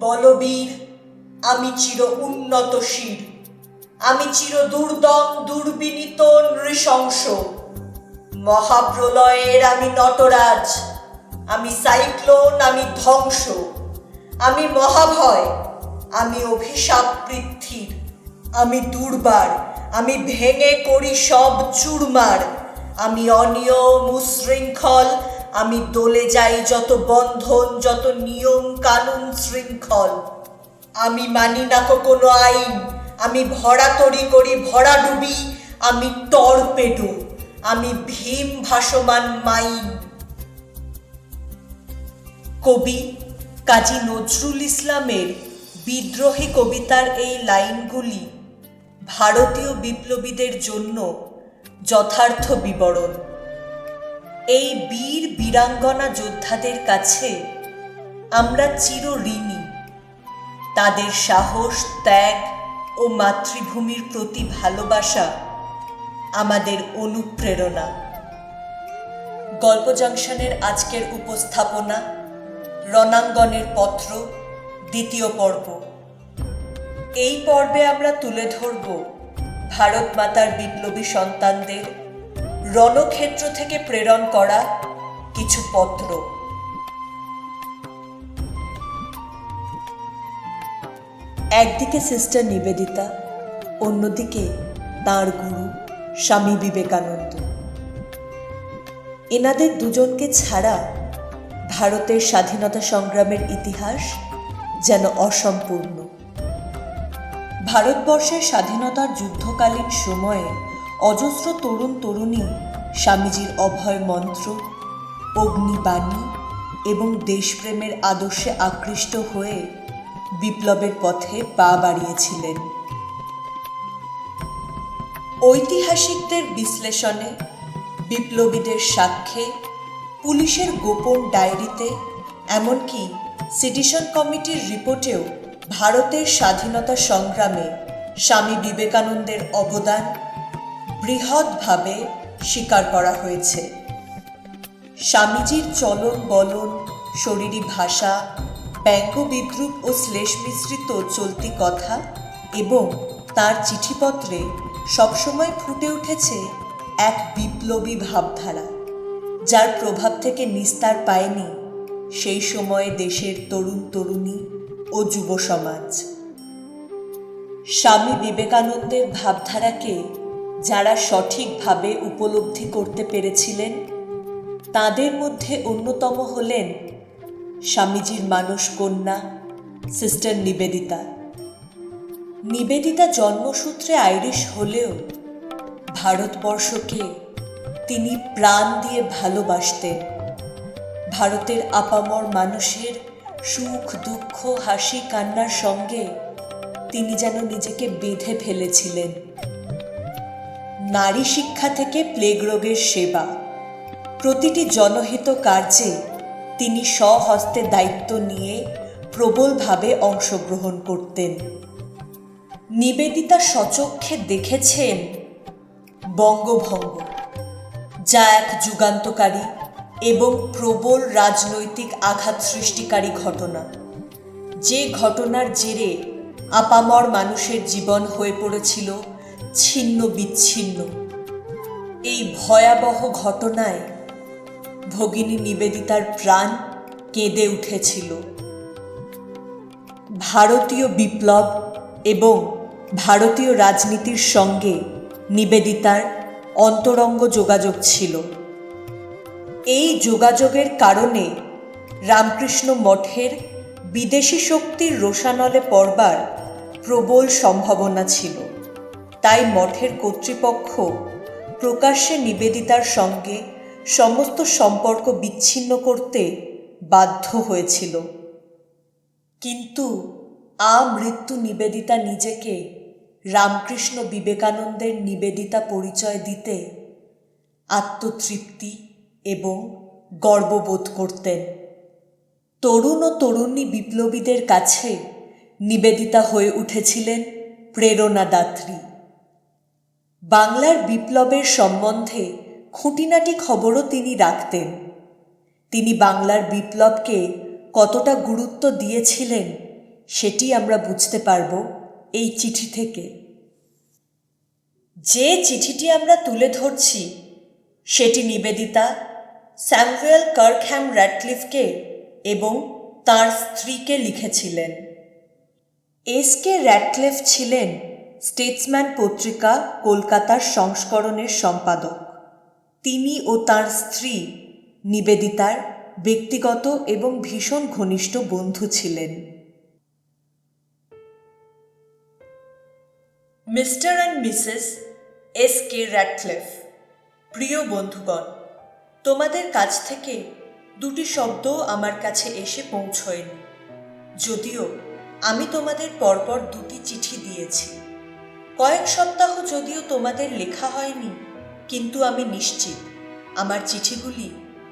বলবীর, আমি চির উন্নতশীর, আমি চির দুর্দম দুর্বিনীত নৃশংস। মহাপ্রলয়ের আমি নটরাজ, আমি সাইক্লোন, আমি ধ্বংস, আমি মহাভয়, আমি অভিশাপ পৃথ্বীর, আমি দুর্বার, আমি ভেঙে করি সব চুরমার, আমি অনিয়ম উশৃঙ্খল, আমি দলে যাই যত বন্ধন, যত নিয়ম কানুন শৃঙ্খল। আমি মানি না কোনো আইন, আমি ভরাতরি করি ভরাডুবি, আমি টর্পেডো, আমি ভীম ভাসমান মাইন। কবি কাজী নজরুল ইসলামের বিদ্রোহী কবিতার এই লাইনগুলি ভারতীয় বিপ্লবীদের জন্য যথার্থ বিবরণ। এই বীর বীরাঙ্গনা যোদ্ধাদের কাছে আমরা চিরঋণী। তাদের সাহস, ত্যাগ ও মাতৃভূমির প্রতি ভালোবাসা আমাদের অনুপ্রেরণা। গল্প জাংশনের আজকের উপস্থাপনা রণাঙ্গনের পত্র, দ্বিতীয় পর্ব। এই পর্বে আমরা তুলে ধরব ভারত মাতার বিপ্লবী সন্তানদের রণক্ষেত্র থেকে প্রেরণ করা কিছু পত্র। একদিকে সিস্টার নিবেদিতা, অন্যদিকে তাঁর গুরু স্বামী বিবেকানন্দ। এনাদের দুজনকে ছাড়া ভারতের স্বাধীনতা সংগ্রামের ইতিহাস যেন অসম্পূর্ণ। ভারতবর্ষের স্বাধীনতার যুদ্ধকালীন সময়ে অজস্র তরুণ তরুণী স্বামীজির অভয় মন্ত্র, অগ্নিবাণী এবং দেশপ্রেমের আদর্শে আকৃষ্ট হয়ে বিপ্লবের পথে পা বাড়িয়েছিলেন। ঐতিহাসিকদের বিশ্লেষণে, বিপ্লবীদের সাক্ষ্যে, পুলিশের গোপন ডায়েরিতে, এমনকি সিটিশন কমিটির রিপোর্টেও ভারতের স্বাধীনতা সংগ্রামে স্বামী বিবেকানন্দের অবদান বৃহৎভাবে স্বীকার করা হয়েছে। স্বামীজির চলন বলন, শরীরী ভাষা, ব্যঙ্গ বিদ্রূপ ও শ্লেষ মিশ্রিত চলতি কথা এবং তাঁর চিঠিপত্রে সবসময় ফুটে উঠেছে এক বিপ্লবী ভাবধারা, যার প্রভাব থেকে নিস্তার পায়নি সেই সময়ে দেশের তরুণ তরুণী ও যুব সমাজ। স্বামী বিবেকানন্দের ভাবধারাকে যারা সঠিকভাবে উপলব্ধি করতে পেরেছিলেন, তাদের মধ্যে অন্যতম হলেন স্বামীজির মানস কন্যা সিস্টার নিবেদিতা। নিবেদিতা জন্মসূত্রে আইরিশ হলেও ভারতবর্ষকে তিনি প্রাণ দিয়ে ভালোবাসতেন। ভারতের আপামর মানুষের সুখ দুঃখ, হাসি কান্নার সঙ্গে তিনি যেন নিজেকে বেঁধে ফেলেছিলেন। নারী শিক্ষা থেকে প্লেগ রোগের সেবা, প্রতিটি জনহিত কার্যে তিনি স্বহস্তে দায়িত্ব নিয়ে প্রবলভাবে অংশগ্রহণ করতেন। নিবেদিতা স্বচক্ষে দেখেছেন বঙ্গভঙ্গ, যা এক যুগান্তকারী এবং প্রবল রাজনৈতিক আঘাত সৃষ্টিকারী ঘটনা। যে ঘটনার জেরে আপামর মানুষের জীবন হয়ে পড়েছিল ছিন্ন বিচ্ছিন্ন। এই ভয়াবহ ঘটনায় ভগিনী নিবেদিতার প্রাণ কেঁদে উঠেছিল। ভারতীয় বিপ্লব এবং ভারতীয় রাজনীতির সঙ্গে নিবেদিতার অন্তরঙ্গ যোগাযোগ ছিল। এই যোগাযোগের কারণে রামকৃষ্ণ মঠের বিদেশি শক্তির রোষানলে পড়বার প্রবল সম্ভাবনা ছিল। তাই মঠের কর্তৃপক্ষ প্রকাশ্যে নিবেদিতার সঙ্গে সমস্ত সম্পর্ক বিচ্ছিন্ন করতে বাধ্য হয়েছিল। কিন্তু আমৃত্যু নিবেদিতা নিজেকে রামকৃষ্ণ বিবেকানন্দের নিবেদিতা পরিচয় দিতে আত্মতৃপ্তি এবং গর্ববোধ করতেন। তরুণ ও তরুণী বিপ্লবীদের কাছে নিবেদিতা হয়ে উঠেছিলেন প্রেরণাদাত্রী। বাংলার বিপ্লবের সম্বন্ধে খুঁটিনাটি খবরও তিনি রাখতেন। তিনি বাংলার বিপ্লবকে কতটা গুরুত্ব দিয়েছিলেন সেটি আমরা বুঝতে পারব এই চিঠি থেকে। যে চিঠিটি আমরা তুলে ধরছি সেটি নিবেদিতা স্যামুয়েল কার্কহ্যাম র্যাডক্লিফকে এবং তার স্ত্রীকে লিখেছিলেন। এস.কে. র্যাডক্লিফ ছিলেন স্টেটসম্যান পত্রিকা কলকাতার সংস্করণের সম্পাদক। তিনি ও তার স্ত্রী নিবেদিতার ব্যক্তিগত এবং ভীষণ ঘনিষ্ঠ বন্ধু ছিলেন। Mister and Mrs S K. Radcliffe, প্রিয় বন্ধুগণ, তোমাদের কাছ থেকে দুটি শব্দ আমার কাছে এসে পৌঁছয়নি, যদিও আমি তোমাদের পরপর দুটি চিঠি দিয়েছি। কয়েক সপ্তাহ যদিও তোমাদের লেখা হয়নি, কিন্তু আমি নিশ্চিত আমার চিঠিগুলি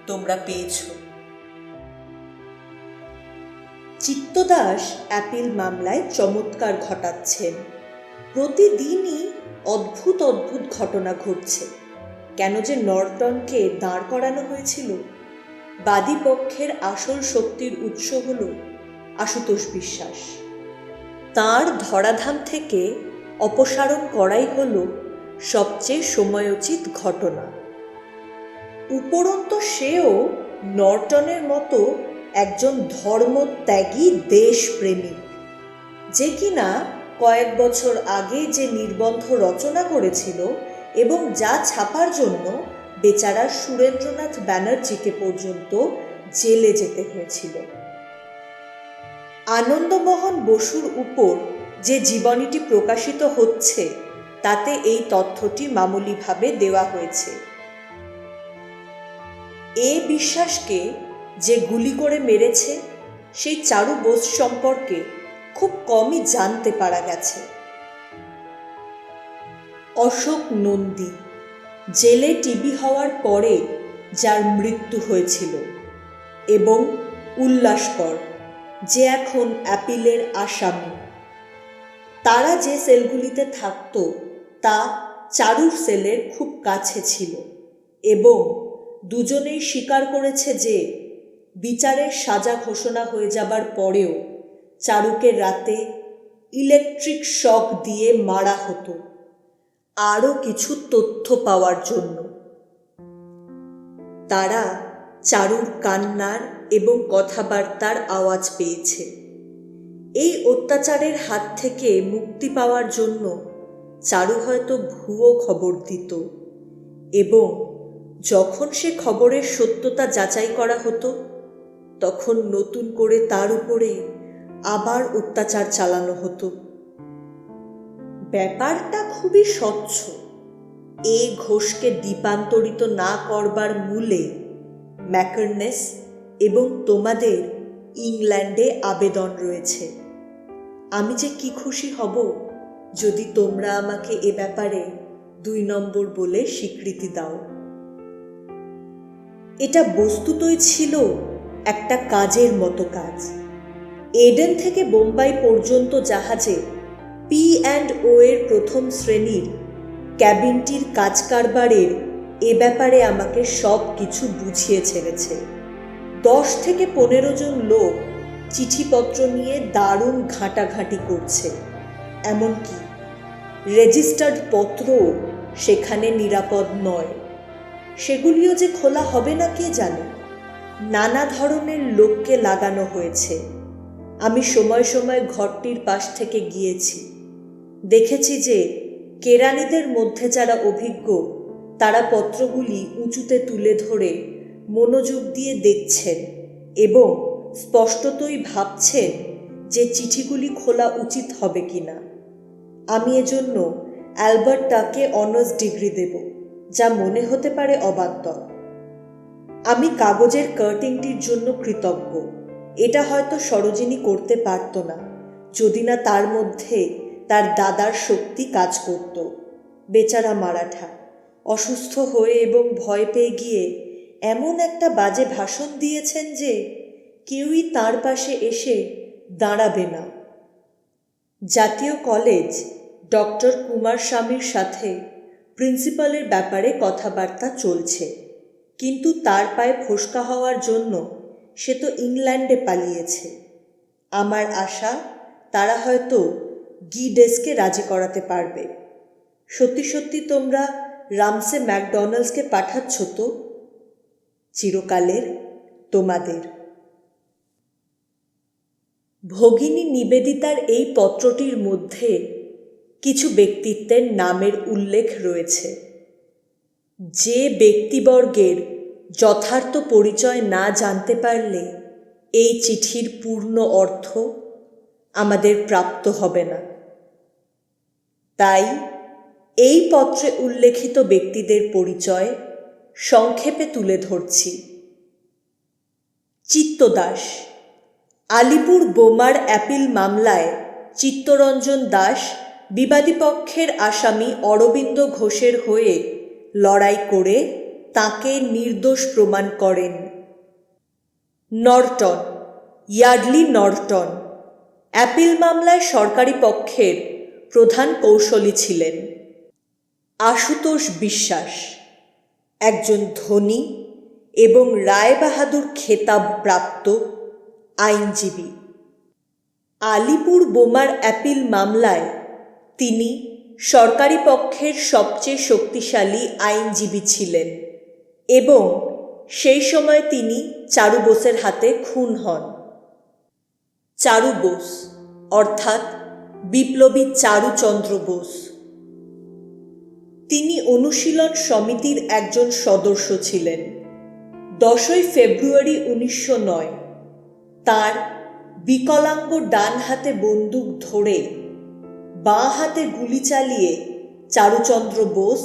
তোমরা পেয়েছ। চিত্তদাস অ্যাপিল মামলায় চমৎকার ঘটাচ্ছেন। প্রতিদিনই অদ্ভুত অদ্ভুত ঘটনা ঘটছে। কেন যে নর্টনকে দাঁড় করানো হয়েছিল? বাদী পক্ষের আসল শক্তির উৎস হল আশুতোষ বিশ্বাস। তাঁর ধরাধাম থেকে অপসারণ করাই হল সবচেয়ে সময়োচিত ঘটনা। উপরন্ত সেও নর্টনের মতো একজন ধর্মত্যাগী দেশপ্রেমিক, যে কিনা কয়েক বছর আগে যে নির্বন্ধ রচনা করেছিল এবং যা ছাপার জন্য বেচারা সুরেন্দ্রনাথ ব্যানার্জিকে পর্যন্ত জেলে যেতে হয়েছিল। আনন্দমোহন বসুর উপর যে জীবনীটি প্রকাশিত হচ্ছে তাতে এই তথ্যটি মামুলিভাবে দেওয়া হয়েছে। এ বিশ্বাসকে যে গুলি করে মেরেছে সেই চারু বোস সম্পর্কে খুব কমই জানতে পারা গেছে। অশোক নন্দী, জেলে টিবি হওয়ার পরে যার মৃত্যু হয়েছিল, এবং উল্লাসকর, যে এখন অ্যাপিলের আসামি, তারা যে সেলগুলিতে থাকত তা চারুর সেলের খুব কাছে ছিল এবং দুজনেই স্বীকার করেছে যে বিচারের সাজা ঘোষণা হয়ে যাবার পরেও চারুকে রাতে ইলেকট্রিক শক দিয়ে মারা হতো আরও কিছু তথ্য পাওয়ার জন্য। তারা চারুর কান্নার এবং কথাবার্তার আওয়াজ পেয়েছে। এই অত্যাচারের হাত থেকে মুক্তি পাওয়ার জন্য চারু হয়তো ভুয়ো খবর দিত, এবং যখন সে খবরের সত্যতা যাচাই করা হতো তখন নতুন করে তার উপরে আবার অত্যাচার চালানো হতো। ব্যাপারটা খুবই স্বচ্ছ। এ ঘোষকে দ্বীপান্তরিত না করবার মূলে ম্যাকারনেস এবং তোমাদের ইংল্যান্ডে আবেদন রয়েছে। আমি যে কি খুশি হব যদি তোমরা আমাকে এ ব্যাপারে 2 নম্বর বলে স্বীকৃতি দাও। এটা বস্তুতই ছিল একটা কাজের মতো কাজ। এডেন থেকে বোম্বাই পর্যন্ত জাহাজে P&O এর প্রথম শ্রেণীর ক্যাবিনটির কাজ কারবারের এ ব্যাপারে আমাকে সব কিছু বুঝিয়ে ছেড়েছে। 10 থেকে 15 জন লোক চিঠিপত্র নিয়ে দারুণ ঘাঁটাঘাঁটি করছে। এমনকি রেজিস্টার্ড পত্রও সেখানে নিরাপদ নয়। সেগুলিও যে খোলা হবে না কে জানে। নানা ধরনের লোককে লাগানো হয়েছে। আমি সময় সময় ঘরটির পাশ থেকে গিয়েছি। দেখেছি যে কেরানিদের মধ্যে যারা অভিজ্ঞ তারা পত্রগুলি উঁচুতে তুলে ধরে মনোযোগ দিয়ে দেখছেন এবং স্পষ্টতই ভাবছেন যে চিঠিগুলি খোলা উচিত হবে কিনা। আমি এজন্য অ্যালবার্টাকে অনার্স ডিগ্রি দেব, যা মনে হতে পারে অবান্তর। আমি কাগজের কার্টিংটির জন্য কৃতজ্ঞ। এটা হয়তো সরোজিনী করতে পারত না যদি না তার মধ্যে তার দাদার শক্তি কাজ করত। বেচারা মারাঠা অসুস্থ হয়ে এবং ভয় পেয়ে গিয়ে এমন একটা বাজে ভাষণ দিয়েছেন যে কেউই তার পাশে এসে দাঁড়াবে না। জাতীয় কলেজ ডক্টর কুমার স্বামীর সাথে প্রিন্সিপালের ব্যাপারে কথাবার্তা চলছে, কিন্তু তার পায়ে ফোসকা হওয়ার জন্য সে তো ইংল্যান্ডে পালিয়েছে। আমার আশা তারা হয়তো গিডেসকে রাজি করাতে পারবে। সত্যি সত্যি তোমরা রামসে ম্যাকডোনাল্ডসকে পাঠাচ্ছ তো? চিরকালের তোমাদের। ভগিনী নিবেদিতার এই পত্রটির মধ্যে কিছু ব্যক্তিত্বের নামের উল্লেখ রয়েছে, যে ব্যক্তিবর্গের যথার্থ পরিচয় না জানতে পারলে এই চিঠির পূর্ণ অর্থ আমাদের প্রাপ্ত হবে না। তাই এই পত্রে উল্লেখিত ব্যক্তিদের পরিচয় সংক্ষেপে তুলে ধরছি। চিত্তদাস। আলিপুর বোমার অ্যাপিল মামলায় চিত্তরঞ্জন দাস বিবাদী পক্ষের আসামি অরবিন্দ ঘোষের হয়ে লড়াই করে তাকে নির্দোষ প্রমাণ করেন। নর্টন। ইয়ার্ডলি নর্টন অ্যাপিল মামলায় সরকারি পক্ষের প্রধান কৌশলী ছিলেন। আশুতোষ বিশ্বাস একজন ধনী এবং রায়বাহাদুর খেতাব প্রাপ্ত আইনজীবী। আলিপুর বোমার অ্যাপিল মামলায় তিনি সরকারি পক্ষের সবচেয়ে শক্তিশালী আইনজীবী ছিলেন এবং সেই সময় তিনি চারু বোসের হাতে খুন হন। চারু বোস অর্থাৎ বিপ্লবী চারুচন্দ্র বোস। তিনি অনুশীলন সমিতির একজন সদস্য ছিলেন। 10ই ফেব্রুয়ারি 1909 তাঁর বিকলাঙ্গ ডান হাতে বন্দুক ধরে বাঁ হাতে গুলি চালিয়ে চারুচন্দ্র বোস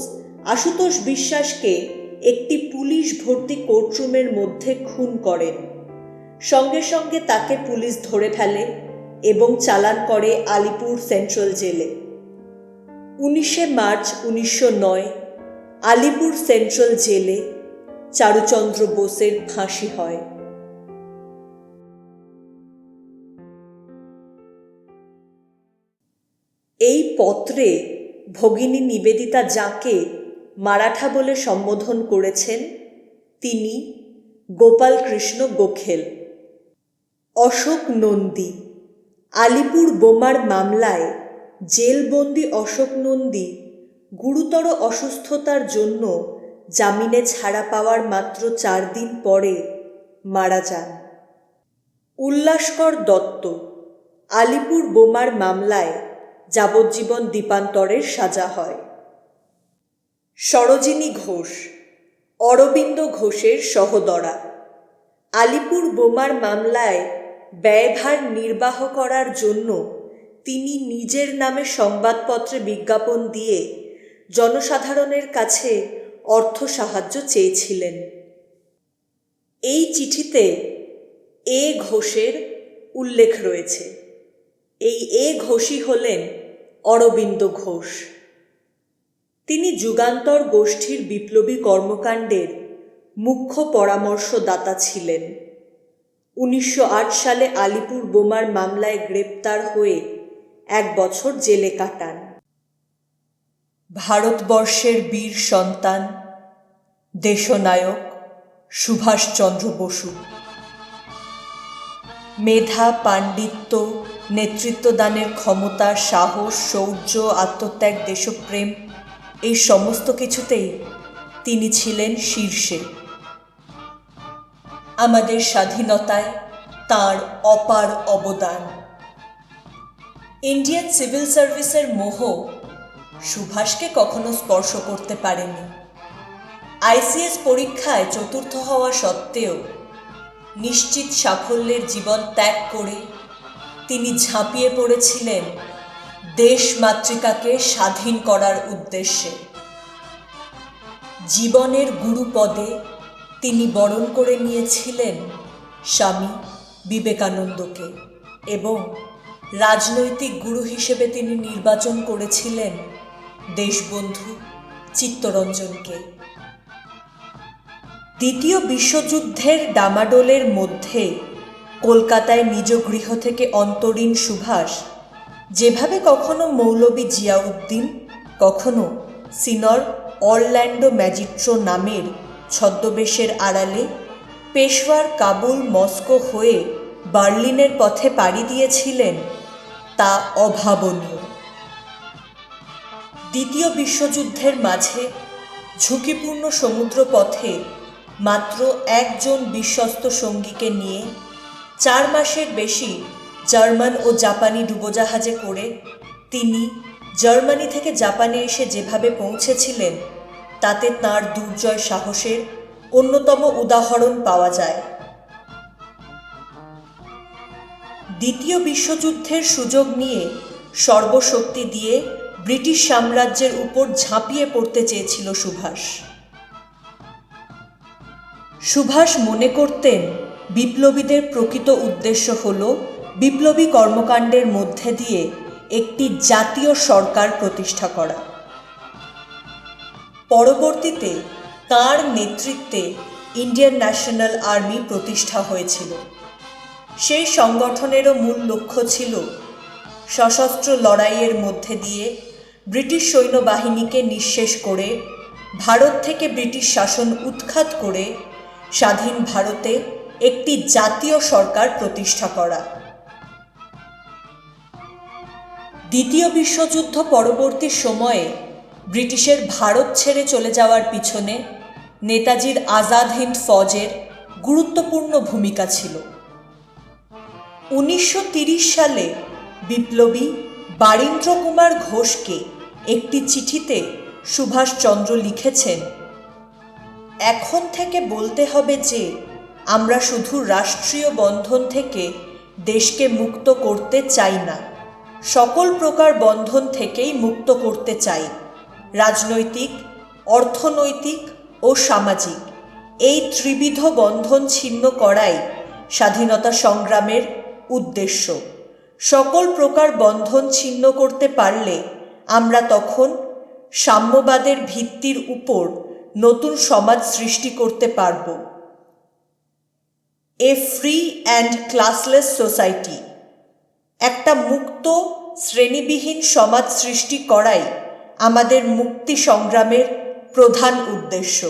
আশুতোষ বিশ্বাসকে একটি পুলিশ ভর্তি কোর্টরুমের মধ্যে খুন করেন। সঙ্গে সঙ্গে তাকে পুলিশ ধরে ফেলে এবং চালান করে আলিপুর সেন্ট্রাল জেলে। 19শে মার্চ 1909 আলিপুর সেন্ট্রাল জেলে চারুচন্দ্র বোসের ফাঁসি হয়। এই পত্রে ভগিনী নিবেদিতা যাকে মারাঠা বলে সম্বোধন করেছেন তিনি গোপালকৃষ্ণ গোখেল। অশোক নন্দী। আলিপুর বোমার মামলায় জেলবন্দি অশোক নন্দী গুরুতর অসুস্থতার জন্য জামিনে ছাড়া পাওয়ার মাত্র 4 দিন পরে মারা যান। উল্লাসকর দত্ত। আলিপুর বোমার মামলায় যাবজ্জীবন দ্বীপান্তরের সাজা হয়। সরোজিনী ঘোষ। অরবিন্দ ঘোষের সহোদরা। আলিপুর বোমার মামলায় ব্যয়ভার নির্বাহ করার জন্য তিনি নিজের নামে সংবাদপত্রে বিজ্ঞাপন দিয়ে জনসাধারণের কাছে অর্থ সাহায্য চেয়েছিলেন। এই চিঠিতে এ ঘোষের উল্লেখ রয়েছে। এই এ ঘোষই হলেন অরবিন্দ ঘোষ। তিনি যুগান্তর গোষ্ঠীর বিপ্লবী কর্মকাণ্ডের মুখ্য পরামর্শদাতা ছিলেন। 1908 সালে আলিপুর বোমার মামলায় গ্রেপ্তার হয়ে 1 বছর জেলে কাটান। ভারতবর্ষের বীর সন্তান দেশনায়ক সুভাষচন্দ্র বসু। মেধা, পাণ্ডিত্য, নেতৃত্বদানের ক্ষমতা, সাহস, শৌর্য, আত্মত্যাগ, দেশপ্রেম এই সমস্ত কিছুতেই তিনি ছিলেন শীর্ষে। আমাদের স্বাধীনতায় তাঁর অপার অবদান। ইন্ডিয়ান সিভিল সার্ভিসের মোহ সুভাষকে কখনো স্পর্শ করতে পারেনি। আইসিএস পরীক্ষায় চতুর্থ হওয়া সত্ত্বেও নিশ্চিত সাফল্যের জীবন ত্যাগ করে তিনি ঝাঁপিয়ে পড়েছিলেন দেশ মাতৃকাকে স্বাধীন করার উদ্দেশ্যে। জীবনের গুরু পদে তিনি বরণ করে নিয়েছিলেন স্বামী বিবেকানন্দকে এবং রাজনৈতিক গুরু হিসেবে তিনি নির্বাচন করেছিলেন দেশবন্ধু চিত্তরঞ্জনকে। দ্বিতীয় বিশ্বযুদ্ধের ডামাডোলের মধ্যে কলকাতায় নিজ গৃহ থেকে অন্তরীণ সুভাষ যেভাবে কখনো মৌলভী জিয়াউদ্দিন, কখনো সিনর অরল্যান্ডো ম্যাজিস্ট্রো নামের ছদ্মবেশের আড়ালে পেশওয়ার, কাবুল, মস্কো হয়ে বার্লিনের পথে পাড়ি দিয়েছিলেন, তা অভাবনীয়। দ্বিতীয় বিশ্বযুদ্ধের মাঝে ঝুঁকিপূর্ণ সমুদ্রপথে মাত্র একজন বিশ্বস্ত সঙ্গীকে নিয়ে 4 মাসের বেশি জার্মান ও জাপানি ডুবোজাহাজে করে তিনি জার্মানি থেকে জাপানে এসে যেভাবে পৌঁছেছিলেন, তাতে তাঁর দুর্জয় সাহসের অন্যতম উদাহরণ পাওয়া যায়। দ্বিতীয় বিশ্বযুদ্ধের সুযোগ নিয়ে সর্বশক্তি দিয়ে ব্রিটিশ সাম্রাজ্যের উপর ঝাঁপিয়ে পড়তে চেয়েছিল সুভাষ মনে করতেন বিপ্লবীদের প্রকৃত উদ্দেশ্য হল বিপ্লবী কর্মকাণ্ডের মধ্যে দিয়ে একটি জাতীয় সরকার প্রতিষ্ঠা করা। পরবর্তীতে তাঁর নেতৃত্বে ইন্ডিয়ান ন্যাশনাল আর্মি প্রতিষ্ঠা হয়েছিল। সেই সংগঠনেরও মূল লক্ষ্য ছিল সশস্ত্র লড়াইয়ের মধ্যে দিয়ে ব্রিটিশ সৈন্যবাহিনীকে নিঃশেষ করে ভারত থেকে ব্রিটিশ শাসন উৎখাত করে স্বাধীন ভারতে একটি জাতীয় সরকার প্রতিষ্ঠা করা। দ্বিতীয় বিশ্বযুদ্ধ পরবর্তী সময়ে ব্রিটিশের ভারত ছেড়ে চলে যাওয়ার পিছনে নেতাজির আজাদ হিন্দ ফৌজের গুরুত্বপূর্ণ ভূমিকা ছিল। 1930 সালে বিপ্লবী বারীন্দ্র কুমার ঘোষকে একটি চিঠিতে সুভাষচন্দ্র লিখেছেন, এখন থেকে বলতে হবে যে আমরা শুধু রাষ্ট্রীয় বন্ধন থেকে দেশকে মুক্ত করতে চাই না, সকল প্রকার বন্ধন থেকেই মুক্ত করতে চাই। রাজনৈতিক, অর্থনৈতিক ও সামাজিক এই ত্রিবিধ বন্ধন ছিন্ন করাই স্বাধীনতা সংগ্রামের উদ্দেশ্য। সকল প্রকার বন্ধন ছিন্ন করতে পারলে আমরা তখন সাম্যবাদের ভিত্তির উপর নতুন সমাজ সৃষ্টি করতে পারব। এ ফ্রি অ্যান্ড ক্লাসলেস সোসাইটি, একটা মুক্ত শ্রেণীবিহীন সমাজ সৃষ্টি করাই আমাদের মুক্তি সংগ্রামের প্রধান উদ্দেশ্য।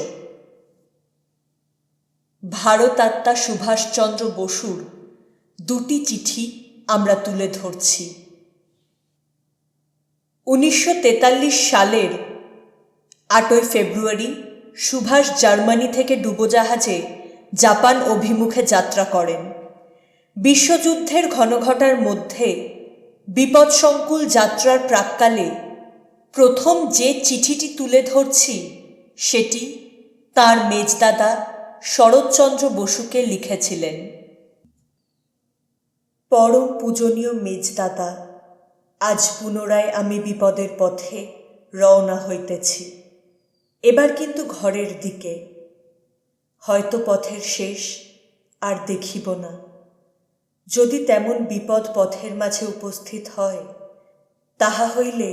ভারতাত্মা সুভাষচন্দ্র বসুর দুটি চিঠি আমরা তুলে ধরছি। 1943 সালের 8 ফেব্রুয়ারি সুভাষ জার্মানি থেকে ডুবোজাহাজে জাপান অভিমুখে যাত্রা করেন। বিশ্বযুদ্ধের ঘনঘটার মধ্যে বিপদসংকুল যাত্রার প্রাক্কালে প্রথম যে চিঠিটি তুলে ধরছি সেটি তাঁর মেজদাদা শরৎচন্দ্র বসুকে লিখেছিলেন। পরম পূজনীয় মেজদাদা, আজ পুনরায় আমি বিপদের পথে রওনা হইতেছি। এবার কিন্তু ঘরের দিকে। হয়তো পথের শেষ আর দেখিব না। যদি তেমন বিপদ পথের মাঝে উপস্থিত হয়, তাহা হইলে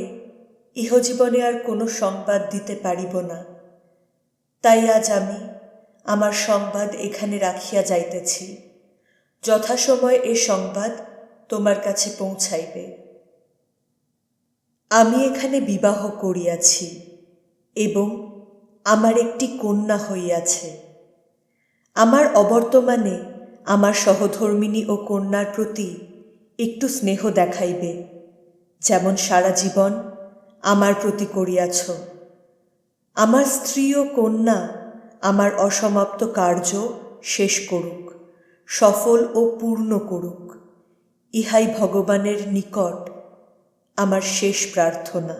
ইহজীবনে আর কোনো সংবাদ দিতে পারিব না। তাই আজ আমি আমার সংবাদ এখানে রাখিয়া যাইতেছি। যথাসময়ে এ সংবাদ তোমার কাছে পৌঁছাইবে। আমি এখানে বিবাহ করিয়াছি এবং আমার একটি কন্যা হইয়াছে। আমার অবর্তমানে আমার সহধর্মিণী ও কন্যার প্রতি একটু স্নেহ দেখাইবে, যেমন সারা জীবন আমার প্রতি করিয়াছ। আমার স্ত্রী ও কন্যা আমার অসমাপ্ত কার্য শেষ করুক, সফল ও পূর্ণ করুক। ইহাই ভগবানের নিকট আমার শেষ প্রার্থনা।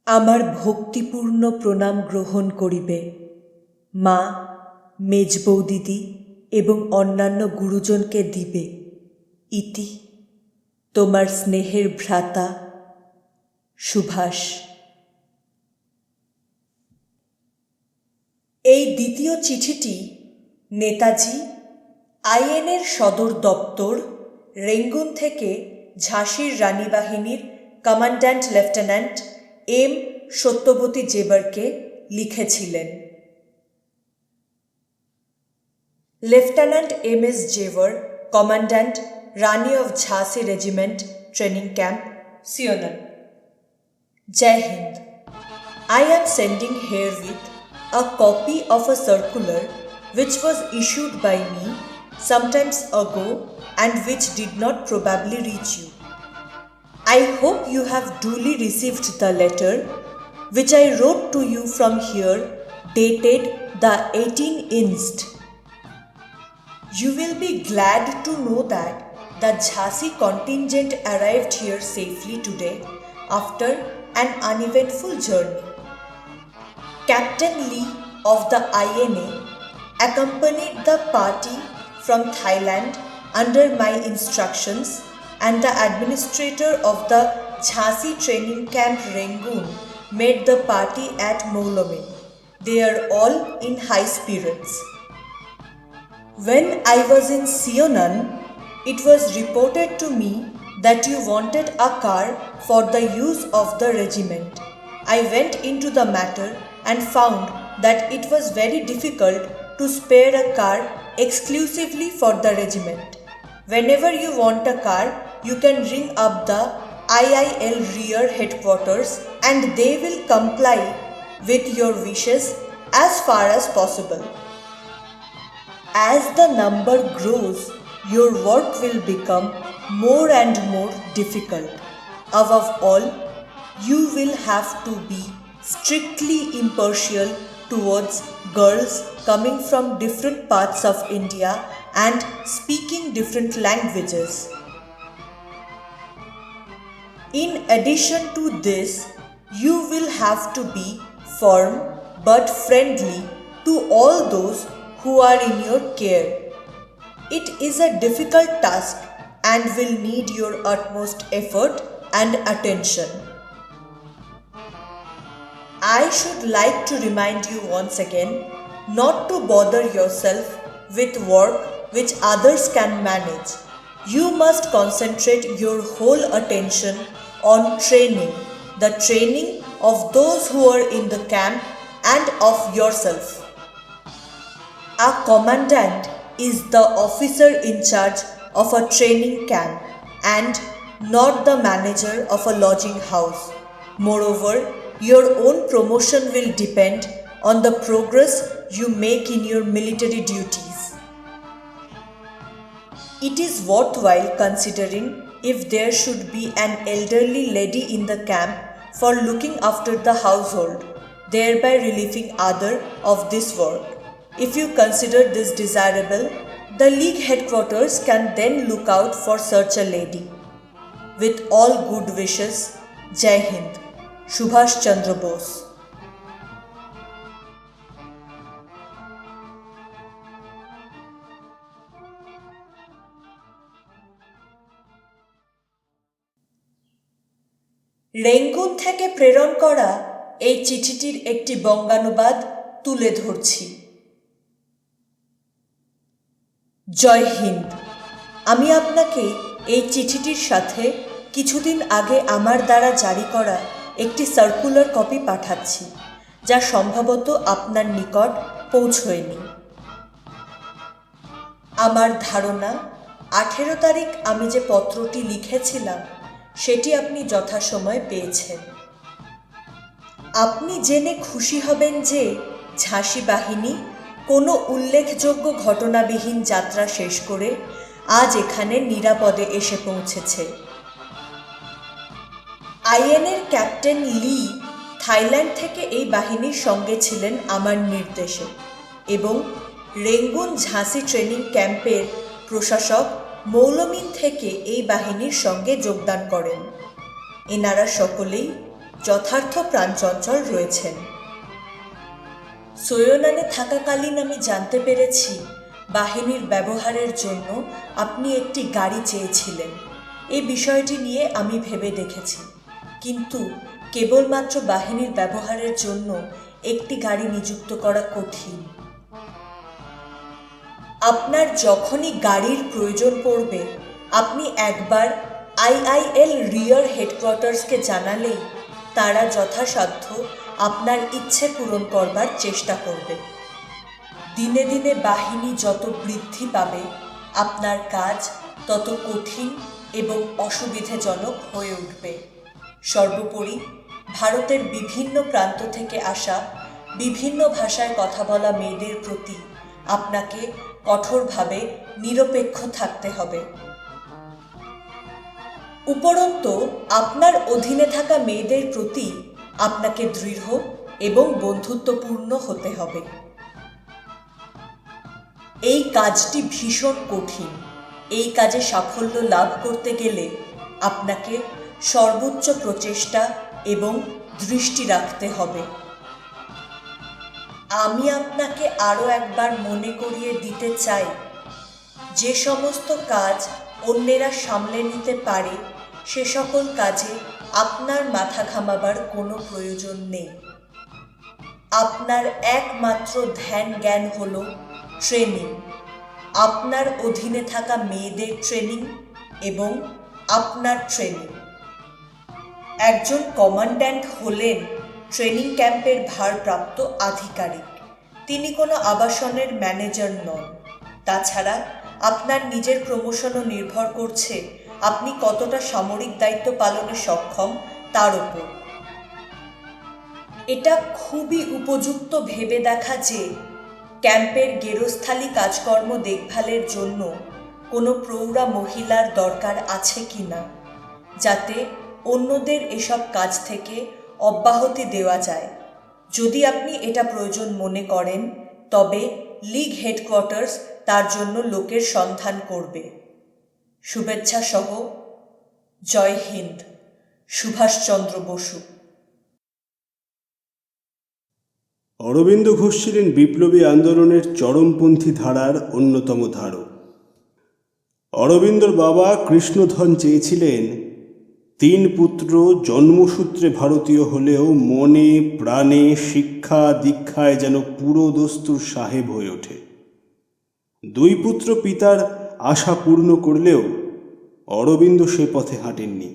আমার ভক্তিপূর্ণ প্রণাম গ্রহণ করিবে মা, মেজবৌ দিদি এবং অন্যান্য গুরুজনকে দিবে। ইতি তোমার স্নেহের ভ্রাতা সুভাষ। এই দ্বিতীয় চিঠিটি নেতাজি আইএনের সদর দপ্তর রেঙ্গুন থেকে ঝাঁসির রানী বাহিনীর কমান্ড্যান্ট লেফটেন্যান্ট এম সত্যবতী জেবারকে লিখেছিলেন। Lieutenant M S. Jevar, commandant Rani of ঝাঁসি regiment training camp, Syonan. Jai Hind. I am sending herewith a copy of a circular which was issued by me sometimes ago and which did not probably reach you. I hope you have duly received the letter which I wrote to you from here, dated the 18th inst. You will be glad to know that the Jhansi contingent arrived here safely today after an uneventful journey. Captain Lee of the INA accompanied the party from Thailand under my instructions, and the administrator of the Jhansi training camp Rangoon met the party at Moulamein. They are all in high spirits. When I was in Seonan, it was reported to me that you wanted a car for the use of the regiment. I went into the matter and found that it was very difficult to spare a car exclusively for the regiment. Whenever you want a car, you can ring up the IIL rear headquarters and they will comply with your wishes as far as possible. As the number grows, your work will become more and more difficult. Above all, you will have to be strictly impartial towards girls coming from different parts of India and speaking different languages. In addition to this, you will have to be firm but friendly to all those who are in your care. It is a difficult task and will need your utmost effort and attention. I should like to remind you once again not to bother yourself with work which others can manage. You must concentrate your whole attention on training, the training of those who are in the camp and of yourself. A commandant is the officer in charge of a training camp and not the manager of a lodging house. Moreover, your own promotion will depend on the progress you make in your military duties. It is worthwhile considering if there should be an elderly lady in the camp for looking after the household, thereby relieving other of this work. If you consider this desirable, the League headquarters can then look out for such a lady. With all good wishes, Jai Hind, Subhash Chandra Bose. Rangoon থেকে প্রেরণ করা এই চিঠিটির একটি বঙ্গানুবাদ তুলে ধরছি। জয় হিন্দ। আমি আপনাকে এই চিঠিটির সাথে কিছুদিন আগে আমার দ্বারা জারি করা একটি সার্কুলার কপি পাঠাচ্ছি, যা সম্ভবত আপনার নিকট পৌঁছয়নি। আমার ধারণা 18 তারিখ আমি যে পত্রটি লিখেছিলাম সেটি আপনি যথাসময়ে পেয়েছেন। আপনি জেনে খুশি হবেন যে ঝাঁসি বাহিনী কোনো উল্লেখযোগ্য ঘটনাবিহীন যাত্রা শেষ করে আজ এখানে নিরাপদে এসে পৌঁছেছে। আইএনএর ক্যাপ্টেন লি থাইল্যান্ড থেকে এই বাহিনীর সঙ্গে ছিলেন আমার নির্দেশে এবং রেঙ্গুন ঝাঁসি ট্রেনিং ক্যাম্পের প্রশাসক মৌলমিন থেকে এই বাহিনীর সঙ্গে যোগদান করেন। এনারা সকলেই যথার্থ প্রাণচঞ্চল রয়েছেন। সোয়োনানে থাকাকালীন আমি জানতে পেরেছি বাহিনীর ব্যবহারের জন্য আপনি একটি গাড়ি চেয়েছিলেন। এই বিষয়টি নিয়ে আমি ভেবে দেখেছি, কিন্তু কেবলমাত্র বাহিনীর ব্যবহারের জন্য একটি গাড়ি নিযুক্ত করা কঠিন। আপনার যখনই গাড়ির প্রয়োজন পড়বে আপনি একবার আইআইএল রিয়ার হেডকোয়ার্টার্সকে জানালেই তারা যথাসাধ্য আপনার ইচ্ছে পূরণ করবার চেষ্টা করবে। দিনে দিনে বাহিনী যত বৃদ্ধি পাবে আপনার কাজ তত কঠিন এবং অসুবিধাজনক হয়ে উঠবে। সর্বোপরি ভারতের বিভিন্ন প্রান্ত থেকে আসা বিভিন্ন ভাষায় কথা বলা মেয়েদের প্রতি আপনাকে কঠোরভাবে নিরপেক্ষ থাকতে হবে। উপরন্তু আপনার অধীনে থাকা মেয়েদের প্রতি আপনাকে দৃঢ় এবং বন্ধুত্বপূর্ণ হতে হবে। এই কাজটি ভীষণ কঠিন। এই কাজে সাফল্য লাভ করতে গেলে আপনাকে সর্বোচ্চ প্রচেষ্টা এবং দৃষ্টি রাখতে হবে। আমি আপনাকে আরও একবার মনে করিয়ে দিতে চাই, যে সমস্ত কাজ অন্যেরা সামলে নিতে পারে সে সকল কাজে আপনার মাথা ঘামাবার কোনো প্রয়োজন নেই। আপনার একমাত্র ধ্যান জ্ঞান হলো ট্রেনিং, আপনার অধীনে থাকা মেয়েদের ট্রেনিং এবং আপনার ট্রেনিং। একজন কমান্ড্যান্ট হলেন ট্রেনিং ক্যাম্পের ভারপ্রাপ্ত আধিকারিক। তিনি কোনো আবাসনের ম্যানেজার নন। তাছাড়া আপনার নিজের প্রমোশনও নির্ভর করছে আপনি কতটা সামরিক দায়িত্ব পালনে সক্ষম তার উপর। এটা খুবই উপযুক্ত ভেবে দেখা যে ক্যাম্পের গেরস্থালি কাজকর্ম দেখভালের জন্য কোনো প্রৌঢ়া মহিলার দরকার আছে কিনা, যাতে অন্যদের এসব কাজ থেকে অব্যাহতি দেওয়া যায়। যদি আপনি এটা প্রয়োজন মনে করেন তবে লীগ হেডকোয়ার্টার্স তার জন্য লোকের সন্ধান করবে। শুভেচ্ছা সহ জয় হিন্দ। সুভাষচন্দ্র বসু। অরবিন্দ ঘোষ ছিলেন বিপ্লবী আন্দোলনের চরমপন্থী ধারার অন্যতম ধারক। অরবিন্দর বাবা কৃষ্ণধন চেয়েছিলেন 3 পুত্র জন্মসূত্রে ভারতীয় হলেও মনে প্রাণে শিক্ষা দীক্ষায় যেন পুরো দস্তুর সাহেব হয়ে ওঠে। 2 পুত্র পিতার আশা পূর্ণ করলেও অরবিন্দ সে পথে হাঁটেননি।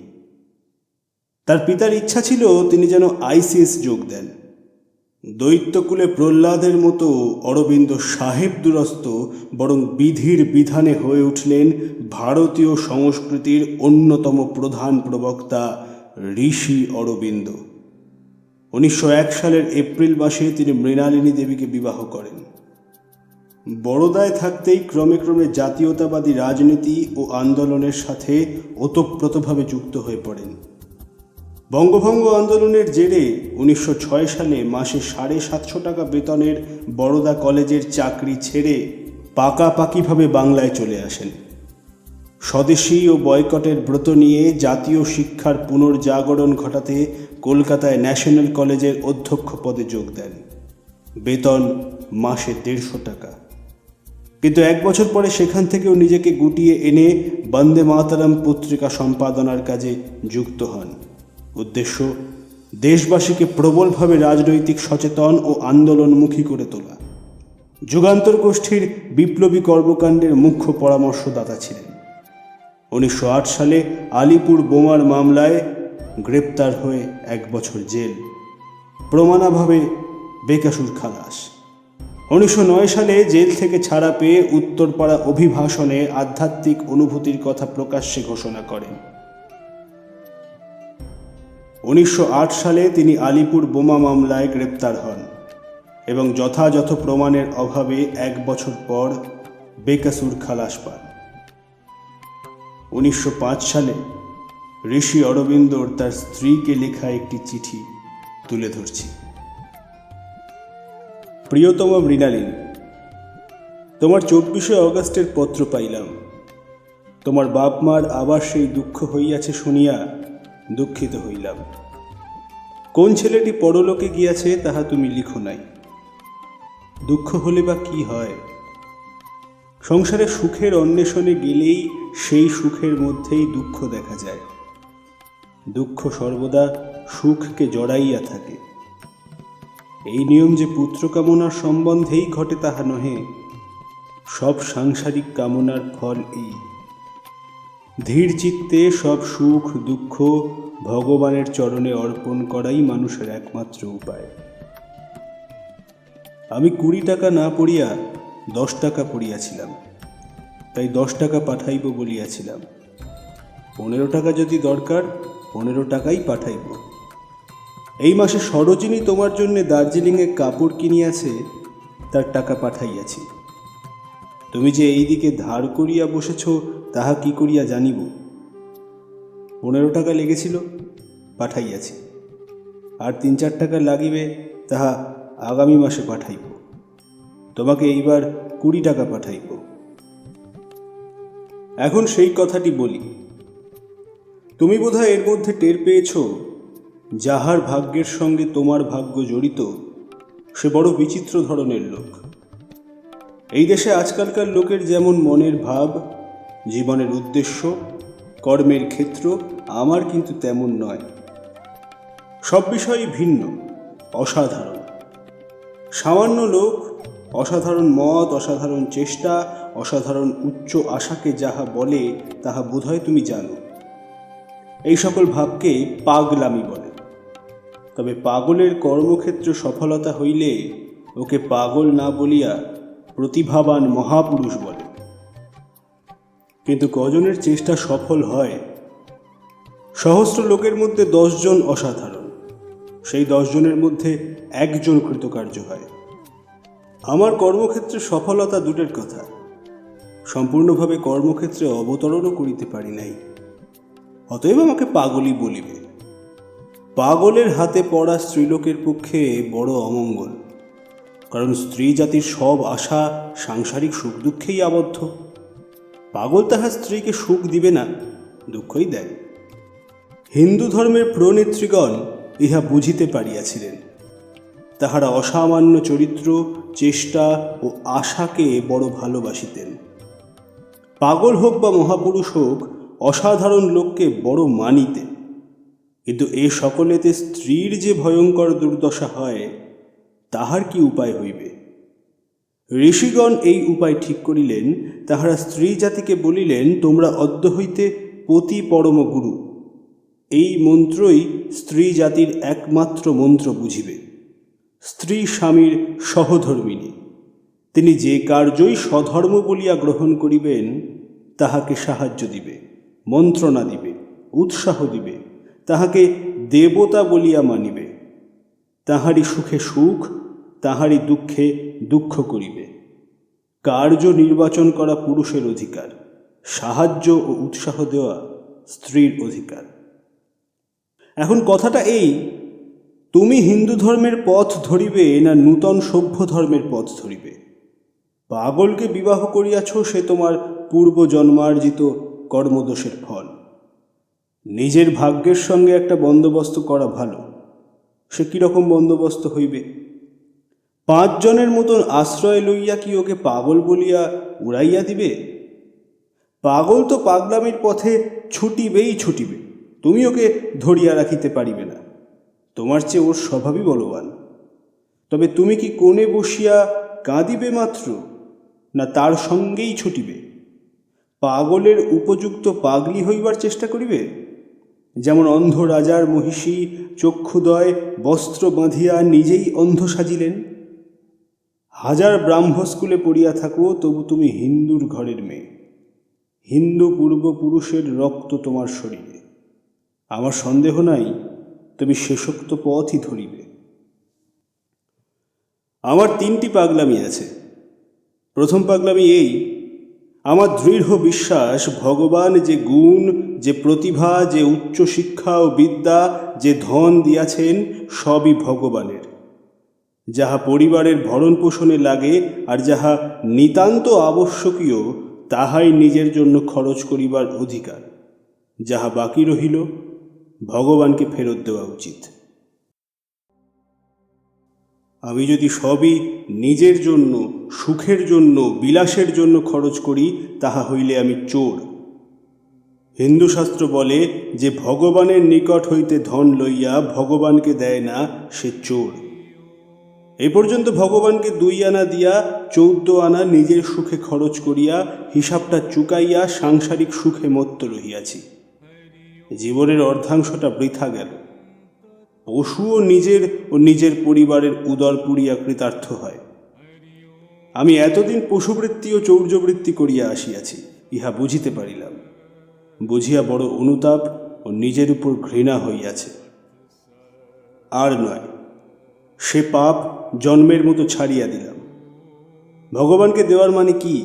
তার পিতার ইচ্ছা ছিল তিনি যেন আইসিএস যোগ দেন। দৈত্যকুলে প্রহ্লাদের মতো অরবিন্দ সাহেব দুরস্ত বরং বিধির বিধানে হয়ে উঠলেন ভারতীয় সংস্কৃতির অন্যতম প্রধান প্রবক্তা ঋষি অরবিন্দ। 1901 সালের এপ্রিল মাসে তিনি মৃণালিনী দেবীকে বিবাহ করেন। বরোদায় থাকতেই ক্রমে ক্রমে জাতীয়তাবাদী রাজনীতি ও আন্দোলনের সাথে ওতপ্রোতভাবে যুক্ত হয়ে পড়েন। বঙ্গভঙ্গ আন্দোলনের জেরে 1906 সালে মাসে 750 টাকা বেতনের বরোদা কলেজের চাকরি ছেড়ে পাকাপাকিভাবে বাংলায় চলে আসেন। স্বদেশী ও বয়কটের ব্রত নিয়ে জাতীয় শিক্ষার পুনর্জাগরণ ঘটাতে কলকাতায় ন্যাশনাল কলেজের অধ্যক্ষ পদে যোগ দেন। বেতন মাসে 150 টাকা। কিন্তু 1 বছর পরে সেখান থেকেও নিজেকে গুটিয়ে এনে বন্দে মাতরম পত্রিকা সম্পাদনার কাজে যুক্ত হন। উদ্দেশ্য দেশবাসীকে প্রবলভাবে রাজনৈতিক সচেতন ও আন্দোলনমুখী করে তোলা। যুগান্তর গোষ্ঠীর বিপ্লবী কর্মকাণ্ডের মুখ্য পরামর্শদাতা ছিলেন। 1908 সালে আলিপুর বোমার মামলায় গ্রেপ্তার হয়ে 1 বছর জেল, প্রমাণাভাবে বেকাসুর খালাস। 1909 সালে জেল থেকে ছাড়া পেয়ে উত্তরপাড়া অভিভাষণে আধ্যাত্মিক অনুভূতির কথা প্রকাশ্যে ঘোষণা করেন। 1908 সালে তিনি আলিপুর বোমা মামলায় গ্রেপ্তার হন এবং যথাযথ প্রমাণের অভাবে 1 বছর পর বেকাসুর খালাস পান। 1905 সালে ঋষি অরবিন্দর তার স্ত্রীকে লেখা একটি চিঠি তুলে ধরছি। প্রিয়তমা মৃণালিনী, তোমার 24শে অগস্টের পত্র পাইলাম। তোমার বাপ মার আবার সেই দুঃখ হইয়াছে শুনিয়া দুঃখিত হইলাম। কোন ছেলেটি পরলোকে গিয়াছে তাহা তুমি লিখো নাই। দুঃখ হলে বা কি হয়? সংসারে সুখের অন্বেষণে গেলেই সেই সুখের মধ্যেই দুঃখ দেখা যায়। দুঃখ সর্বদা সুখকে জড়াইয়া থাকে। এই নিয়ম যে পুত্র কামনার সম্বন্ধেই ঘটে তাহা নহে, সব সাংসারিক কামনার ফল এই। ধীর চিত্তে সব সুখ দুঃখ ভগবানের চরণে অর্পণ করাই মানুষের একমাত্র উপায়। আমি 20 টাকা না পড়িয়া 10 টাকা পড়িয়াছিলাম, তাই 10 টাকা পাঠাইব বলিয়াছিলাম। 15 টাকা যদি দরকার 15 টাকাই পাঠাইব। এই মাসে সরোজিনী তোমার জন্য দার্জিলিংয়ে কাপড় কিনিয়াছে, তার টাকা পাঠাইয়াছি। তুমি যে এই দিকে ধার করিয়া বসেছ তাহা কি করিয়া জানিব? 15 টাকা লেগেছিল, পাঠাইয়াছি। আর 3-4 টাকা লাগিবে, তাহা আগামী মাসে পাঠাইব। তোমাকে এইবার 20 টাকা পাঠাইব। এখন সেই কথাটি বলি। তুমি বোধহয় এর মধ্যে টের পেয়েছ, যাহার ভাগ্যের সঙ্গে তোমার ভাগ্য জড়িত সে বড় বিচিত্র ধরনের লোক। এই দেশে আজকালকার লোকের যেমন মনের ভাব, জীবনের উদ্দেশ্য, কর্মের ক্ষেত্র, আমার কিন্তু তেমন নয়। সব বিষয়ই ভিন্ন, অসাধারণ। সামান্য লোক অসাধারণ মত, অসাধারণ চেষ্টা, অসাধারণ উচ্চ আশাকে যাহা বলে তাহা বোধহয় তুমি জানো। এই সকল ভাবকে পাগলামি বলে। তবে পাগলের কর্মক্ষেত্রে সফলতা হইলে ওকে পাগল না বলিয়া প্রতিভাবান মহাপুরুষ বলে। কিন্তু কজনের চেষ্টা সফল হয়? সহস্র লোকের মধ্যে 10 জন অসাধারণ, সেই 10 জনের মধ্যে 1 জন কৃতকার্য হয়। আমার কর্মক্ষেত্রে সফলতা দূরের কথা, সম্পূর্ণভাবে কর্মক্ষেত্রে অবতরণও করিতে পারি নাই। অতএব আমাকে পাগলই বলিবে। পাগলের হাতে পড়া স্ত্রীলোকের পক্ষে বড় অমঙ্গল, কারণ স্ত্রী জাতির সব আশা সাংসারিক সুখ দুঃখেই আবদ্ধ। পাগল তাহার স্ত্রীকে সুখ দিবে না, দুঃখই দেয়। হিন্দু ধর্মের প্রনেত্রীগণ ইহা বুঝিতে পারিয়াছিলেন। তাহারা অসামান্য চরিত্র, চেষ্টা ও আশাকে বড় ভালোবাসিতেন। পাগল হোক বা মহাপুরুষ হোক, অসাধারণ লোককে বড় মানিতেন। কিন্তু এ সকলেতে স্ত্রীর যে ভয়ঙ্কর দুর্দশা হয়, তাহার কি উপায় হইবে? ঋষিগণ এই উপায় ঠিক করিলেন। তাহারা স্ত্রী জাতিকে বলিলেন, তোমরা অদ্য হইতে পতি পরম গুরু। এই মন্ত্রই স্ত্রী জাতির একমাত্র মন্ত্র বুঝিবে। স্ত্রী স্বামীর সহধর্মিণী। তিনি যে কার্যই স্বধর্ম বলিয়া গ্রহণ করিবেন, তাহাকে সাহায্য দিবে, মন্ত্রণা দিবে, উৎসাহ দিবে, তাহাকে দেবতা বলিয়া মানিবে। তাহারই সুখে সুখ, তাহারই দুঃখে দুঃখ করিবে। কার্য নির্বাচন করা পুরুষের অধিকার, সাহায্য ও উৎসাহ দেওয়া স্ত্রীর অধিকার। এখন কথাটা এই, তুমি হিন্দু ধর্মের পথ ধরিবে না নূতন সভ্য ধর্মের পথ ধরিবে? পাগলকে বিবাহ করিয়াছ, সে তোমার পূর্বজন্মার্জিত কর্মদোষের ফল। নিজের ভাগ্যের সঙ্গে একটা বন্দোবস্ত করা ভালো। সে কিরকম বন্দোবস্ত হইবে? 5 জনের মতন আশ্রয় লইয়া কি ওকে পাগল বলিয়া উড়াইয়া দিবে? পাগল তো পাগলামির পথে ছুটিবেই ছুটিবে, তুমি ওকে ধরিয়া রাখিতে পারিবে না। তোমার চেয়ে ওর স্বভাবই বলবান। তবে তুমি কি কোণে বসিয়া কাঁদিবে মাত্র, না তার সঙ্গেই ছুটিবে? পাগলের উপযুক্ত পাগলি হইবার চেষ্টা করিবে? যেমন অন্ধ রাজার মহিষী চক্ষুদয় বস্ত্র বাঁধিয়া নিজেই অন্ধ সাজিলেন। 1000 ব্রাহ্মস্কুলে পড়িয়া থাকো, তবু তুমি হিন্দুর ঘরের মেয়ে। হিন্দু পূর্বপুরুষের রক্ত তোমার শরীরে। আমার সন্দেহ নাই তুমি শেষোক্ত পথই ধরিবে। আমার 3টি পাগলামি আছে। প্রথম পাগলামি এই, আমার দৃঢ় বিশ্বাস ভগবান যে গুণ, যে প্রতিভা, যে উচ্চ শিক্ষা ও বিদ্যা, যে ধন দিয়াছেন, সবই ভগবানের। যাহা পরিবারের ভরণ পোষণে লাগে আর যাহা নিতান্ত আবশ্যকীয়, তাহাই নিজের জন্য খরচ করিবার অধিকার। যাহা বাকি রহিল, ভগবানকে ফেরত দেওয়া উচিত। আমি যদি সবই নিজের জন্য, সুখের জন্য, বিলাসের জন্য খরচ করি, তাহা হইলে আমি চোর। হিন্দু শাস্ত্র বলে, যে ভগবানের নিকট হইতে ধন লইয়া ভগবানকে দেয় না, সে চোর। এ পর্যন্ত ভগবানকে 2 আনা দিয়া 14 আনা নিজের সুখে খরচ করিয়া হিসাবটা চুকাইয়া সাংসারিক সুখে মত্ত রহিয়াছি। জীবনের অর্ধাংশটা বৃথা গেল। পশুও নিজের ও নিজের পরিবারের উদর পুড়িয়া কৃতার্থ হয়। আমি এতদিন পশুবৃত্তি ও চৌর্যবৃত্তি করিয়া আসিয়াছি, ইহা বুঝিতে পারিলাম। বুঝিয়া বড় অনুতাপ ও নিজের উপর ঘৃণা হইয়াছে। আর নয়, সে পাপ জন্মের মতো ছাড়িয়া দিলাম। ভগবানকে দেওয়ার মানে কি?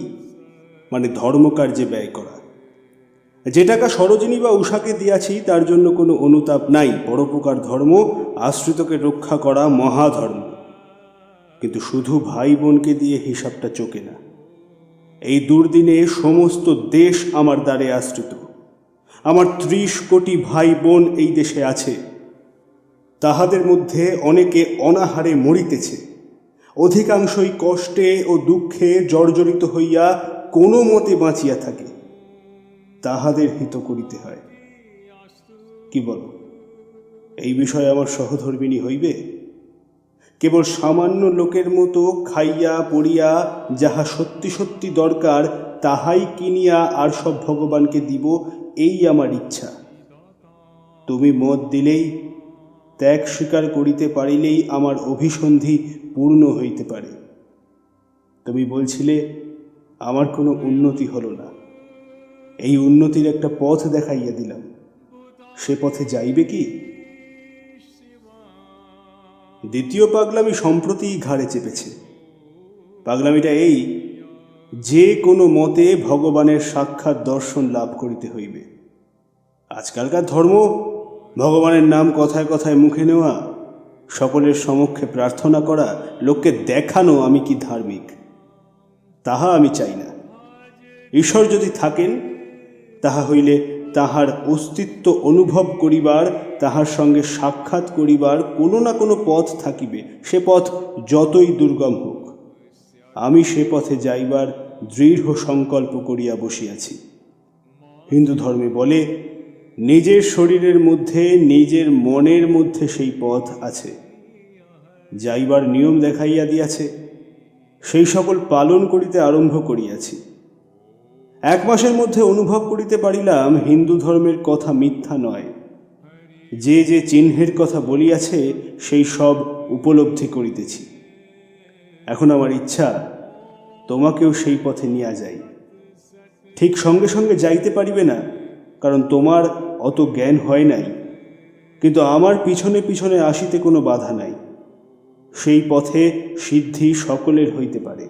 মানে ধর্মকার্যে ব্যয় করা। যে টাকা সরোজিনী বা উষাকে দিয়াছি তার জন্য কোনো অনুতাপ নাই। পরোপকার ধর্ম, আশ্রিতকে রক্ষা করা মহাধর্ম। কিন্তু শুধু ভাই বোনকে দিয়ে হিসাবটা চোকে না। এই দুর্দিনে সমস্ত দেশ আমার দ্বারে আশ্রিত। আমার 30 কোটি ভাই বোন এই দেশে আছে। তাহাদের মধ্যে অনেকে অনাহারে মরিতেছে, অধিকাংশই কষ্টে ও দুঃখে জর্জরিত হইয়া কোনো মতে বাঁচিয়া থাকে। তাহাদের হিত করিতে হয়। কি বল, এই বিষয়ে আমার সহধর্মিণী হইবে? কেবল সামান্য লোকের মতো খাইয়া পড়িয়া যাহা সত্যি সত্যি দরকার তাহাই কিনিয়া আর সব ভগবানকে দিব, এই আমার ইচ্ছা। তুমি মত দিলেই, ত্যাগ স্বীকার করিতে পারিলেই আমার অভিসন্ধি পূর্ণ হইতে পারে। তুমি বলছিলে আমার কোনো উন্নতি হলো না। এই উন্নতির একটা পথ দেখাইয়া দিলাম, সে পথে যাইবে কি? দ্বিতীয় পাগলামি সম্প্রতি ঘাড়ে চেপেছে। পাগলামিটা এই, যে কোনো মতে ভগবানের সাক্ষাৎ দর্শন লাভ করিতে হইবে। আজকালকার ধর্ম ভগবানের নাম কথায় কথায় মুখে নেওয়া, সকলের সমক্ষে প্রার্থনা করা, লোককে দেখানো আমি কি ধার্মিক, তাহা আমি চাই না। ঈশ্বর যদি থাকেন, তাহা হইলে তাহার অস্তিত্ব অনুভব করিবার, তাহার সঙ্গে সাক্ষাৎ করিবার কোনো না কোনো পথ থাকিবে। সে পথ যতই দুর্গম হোক, আমি সে পথে যাইবার দৃঢ় সংকল্প করিয়া বসিয়াছি। হিন্দু ধর্মে বলে, নিজের শরীরের মধ্যে, নিজের মনের মধ্যে সেই পথ আছে। যাইবার নিয়ম দেখাইয়া দিয়াছে, সেই সকল পালন করিতে আরম্ভ করিয়াছি। 1 মাসের মধ্যে অনুভব করিতে পারিলাম হিন্দু ধর্মের কথা মিথ্যা নয়। যে যে চিহ্নের কথা বলিয়াছে সেই সব উপলব্ধি করিতেছি। এখন আমার ইচ্ছা তোমাকেও সেই পথে নিয়ে যাই। ঠিক সঙ্গে সঙ্গে যাইতে পারিবে না, কারণ তোমার অত জ্ঞান হয় নাই, কিন্তু আমার পিছনে পিছনে আসিতে কোনো বাধা নাই। সেই পথে সিদ্ধি সকলের হইতে পারে,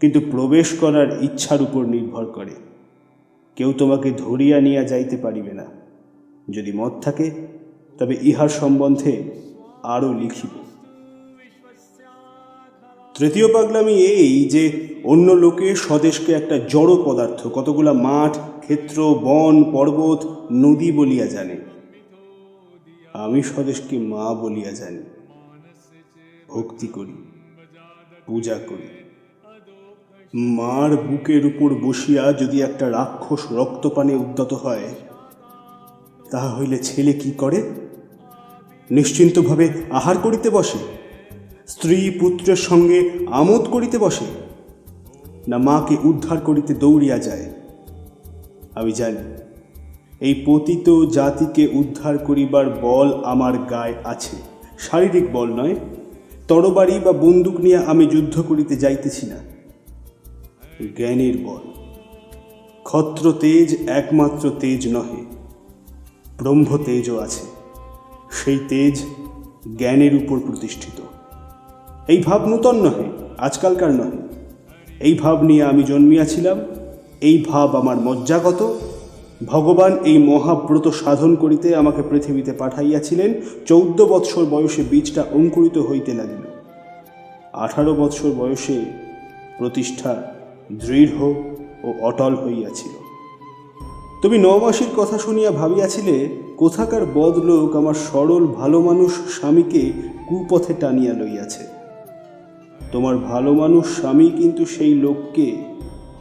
কিন্তু প্রবেশ করার ইচ্ছার উপর নির্ভর করে। কেউ তোমাকে ধরিয়া নিয়ে যাইতে পারিবে না। যদি মত থাকে তবে ইহার সম্বন্ধে আরও লিখিব। তৃতীয় পাগলামি এই যে অন্য লোকে স্বদেশকে একটা জড় পদার্থ, কতগুলা মাঠ, ক্ষেত্র, বন, পর্বত, নদী বলিয়া জানে। আমি স্বদেশকে মা বলিয়া জানি, ভক্তি করি, পূজা করি। মার বুকের উপর বসিয়া যদি একটা রাক্ষস রক্তপানে উদ্যত হয়, তাহা হইলে ছেলে কি করে? নিশ্চিন্তভাবে আহার করিতে বসে, স্ত্রী পুত্রের সঙ্গে আমোদ করিতে বসে, না মাকে উদ্ধার করিতে দৌড়িয়া যায়? আমি জানি এই পতিত জাতিকে উদ্ধার করিবার বল আমার গায়ে আছে। শারীরিক বল নয়, তরবারি বা বন্দুক নিয়ে আমি যুদ্ধ করিতে যাইতেছি না। জ্ঞানের বল। ক্ষত্র তেজ একমাত্র তেজ নহে, ব্রহ্ম তেজও আছে। সেই তেজ জ্ঞানের উপর প্রতিষ্ঠিত। এই ভাব নূতন নহে, আজকালকার নহে। এই ভাব নিয়ে আমি জন্মিয়াছিলাম, এই ভাব আমার মজ্জাগত। ভগবান এই মহাব্রত সাধন করিতে আমাকে পৃথিবীতে পাঠাইয়াছিলেন। 14 বৎসর বয়সে বীজটা অঙ্কুরিত হইতে লাগিল। 18 বৎসর বয়সে প্রতিষ্ঠা দৃঢ় ও অটল হইয়াছিল। তুমি 9 মাসের কথা শুনিয়া ভাবিয়াছিলে কোথাকার বদলোক আমার সরল ভালো মানুষ স্বামীকে কুপথে টানিয়া লইয়াছে। তোমার ভালো মানুষ স্বামী কিন্তু সেই লোককে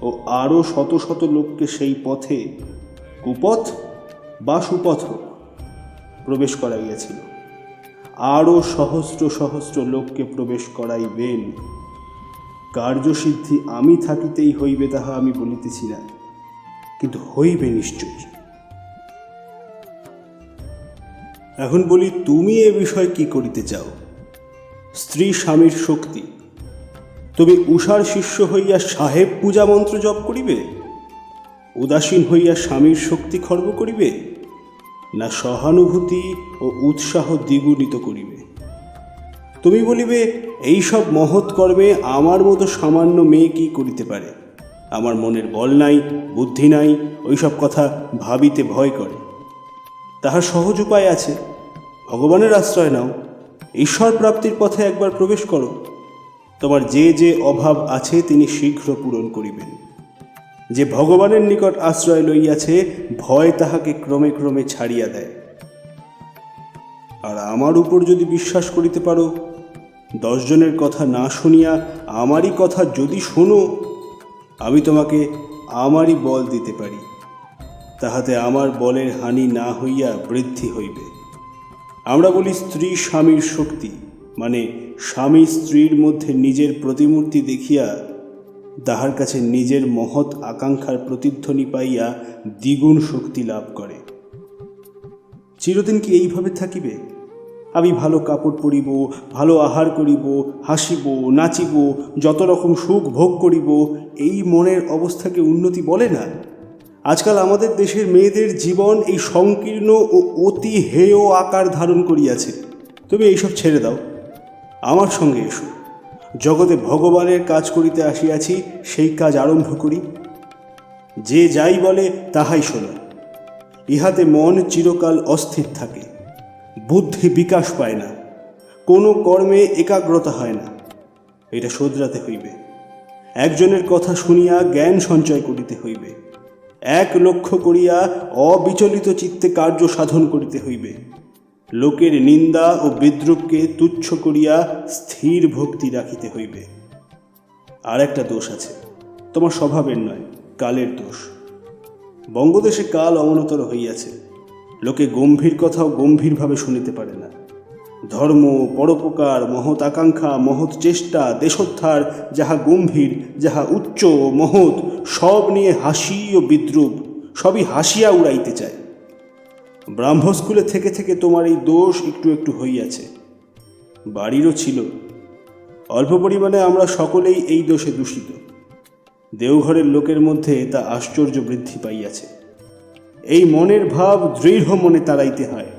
ও আরও শত শত লোককে সেই পথে, কুপথ বা সুপথ প্রবেশ করাইয়াছিল। আরও সহস্র সহস্র লোককে প্রবেশ করাইবেন। কার্যসিদ্ধি আমি থাকিতেই হইবে তাহা আমি বলিতেছি না, কিন্তু হইবে নিশ্চয়। এখন বলি, তুমি এ বিষয়ে কি করিতে চাও? স্ত্রী স্বামীর শক্তি। তুমি উষার শিষ্য হইয়া সাহেব পূজা মন্ত্র জপ করিবে? উদাসীন হইয়া স্বামীর শক্তি খর্ব করিবে, না সহানুভূতি ও উৎসাহ দ্বিগুণিত করিবে? তুমি বলিবে, এই সব মহৎ কর্মে আমার মতো সামান্য মেয়ে কি করিতে পারে? আমার মনের বল নাই, বুদ্ধি নাই, ওইসব কথা ভাবিতে ভয় করে। তাহার সহজ উপায় আছে, ভগবানের আশ্রয় নাও, ঈশ্বর প্রাপ্তির পথে একবার প্রবেশ করো। তোমার যে যে অভাব আছে তিনি শীঘ্র পূরণ করিবেন। যে ভগবানের নিকট আশ্রয় লইয়াছে, ভয় তাহাকে ক্রমে ক্রমে ছাড়িয়া দেয়। আর আমার উপর যদি বিশ্বাস করিতে পারো, 10 জনের কথা না শুনিয়া আমারই কথা যদি শোনো, আমি তোমাকে আমারই বল দিতে পারি, তাহাতে আমার বলের হানি না হইয়া বৃদ্ধি হইবে। আমরা বলি স্ত্রী স্বামীর শক্তি, মানে স্বামী স্ত্রীর মধ্যে নিজের প্রতিমূর্তি দেখিয়া তাহার কাছে নিজের মহৎ আকাঙ্ক্ষার প্রতিধ্বনি পাইয়া দ্বিগুণ শক্তি লাভ করে। চিরদিন কি এইভাবে থাকিবে? আমি ভালো কাপড় পরিব, ভালো আহার করিব, হাসিব, নাচিব, যত রকম সুখ ভোগ করিব, এই মনের অবস্থাকে উন্নতি বলে না? আজকাল আমাদের দেশের মেয়েদের জীবন এই সংকীর্ণ ও অতি হেয় আকার ধারণ করিয়াছে। তুমি এইসব ছেড়ে দাও, আমার সঙ্গে এসো। জগতে ভগবানের কাজ করিতে আসিয়াছি, সেই কাজ আরম্ভ করি। যে যাই বলে তাহাই শোনো। ইহাতে মন চিরকাল অস্থির থাকে, বুদ্ধি বিকাশ পায় না, কোনো কর্মে একাগ্রতা হয় না। এটা শোধরাতে হইবে। একজনের কথা শুনিয়া জ্ঞান সঞ্চয় করিতে হইবে। এক লক্ষ্য করিয়া অবিচলিত চিত্তে কার্য সাধন করিতে হইবে। লোকের নিন্দা ও বিদ্রূপকে তুচ্ছ করিয়া স্থির ভক্তি রাখিতে হইবে। আর একটা দোষ আছে, তোমার স্বভাবের নয়, কালের দোষ। বঙ্গদেশে কাল অমনতর হইয়াছে। লোকে গম্ভীর কথাও গম্ভীরভাবে শুনিতে পারে না। ধর্ম, পরোপকার, মহৎ আকাঙ্ক্ষা, মহৎ চেষ্টা, দেশোদ্ধার যাহা গম্ভীর, যাহা উচ্চ ও মহৎ, সব নিয়ে হাসি ও বিদ্রূপ, সবই হাসিয়া উড়াইতে চায়। ব্রাহ্মস্কুলে থেকে থেকে তোমার এই দোষ একটু একটু হইয়াছে। বাড়িরও ছিল। অল্প পরিমাণে আমরা সকলেই এই দোষে দূষিত। দেওঘরের লোকের মধ্যে তা আশ্চর্য বৃদ্ধি পাইয়াছে। এই মনের ভাব দৃঢ় মনে তাড়াইতে হয়,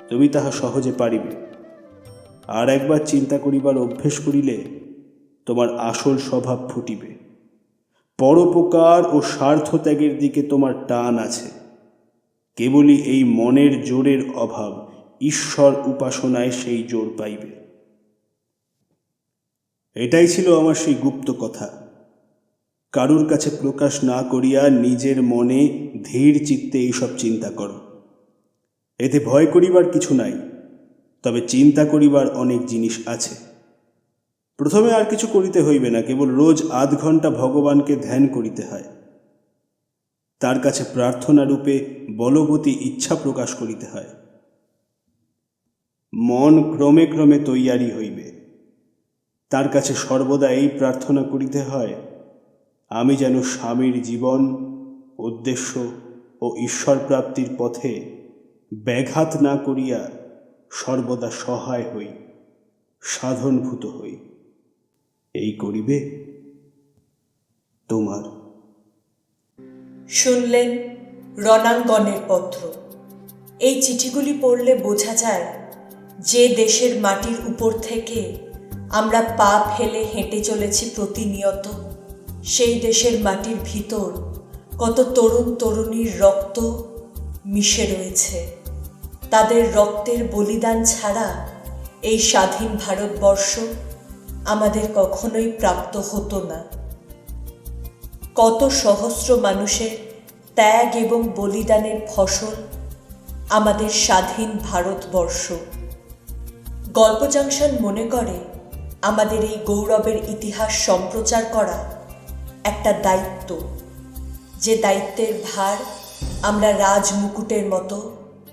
তুমি তাহা সহজে পারিবে। আর একবার চিন্তা করিবার অভ্যেস করিলে তোমার আসল স্বভাব ফুটিবে। পরোপকার ও স্বার্থ ত্যাগের দিকে তোমার টান আছে। কেবলই এই মনের জোরের অভাব, ঈশ্বর উপাসনায় সেই জোর পাইবে। এটাই ছিল আমার সেই গুপ্ত কথা। কারুর কাছে প্রকাশ না করিয়া নিজের মনে ধীর চিত্তে এইসব চিন্তা করো। এতে ভয় করিবার কিছু নাই, তবে চিন্তা করিবার অনেক জিনিস আছে। প্রথমে আর কিছু করিতে হইবে না, কেবল রোজ আধ ঘন্টা ভগবানকে ধ্যান করিতে হয়। তার কাছে প্রার্থনা রূপে বলবতী ইচ্ছা প্রকাশ করিতে হয়। মন ক্রমে ক্রমে তৈয়ারি হইবে। তার কাছে সর্বদা এই প্রার্থনা করিতে হয়, আমি যেন স্বামীর জীবন, উদ্দেশ্য ও ঈশ্বর প্রাপ্তির পথে ব্যাঘাত না করিয়া সর্বদা সহায় হই, সাধনভূত হই। এই করিবে তোমার। শুনলেন রণাঙ্গনের পত্র। এই চিঠিগুলি পড়লে বোঝা যায় যে দেশের মাটির উপর থেকে আমরা পা ফেলে হেঁটে চলেছি প্রতিনিয়ত, সেই দেশের মাটির ভিতর কত তরুণ তরুণীর রক্ত মিশে রয়েছে। তাদের রক্তের বলিদান ছাড়া এই স্বাধীন ভারতবর্ষ আমাদের কখনোই প্রাপ্ত হতো না। কত সহস্র মানুষের ত্যাগ এবং বলিদানের ফসল আমাদের স্বাধীন ভারতবর্ষ। গল্প জাংশন মনে করে আমাদের এই গৌরবের ইতিহাস সম্প্রচার করা একটা দায়িত্ব, যে দায়িত্বের ভার আমরা রাজমুকুটের মতো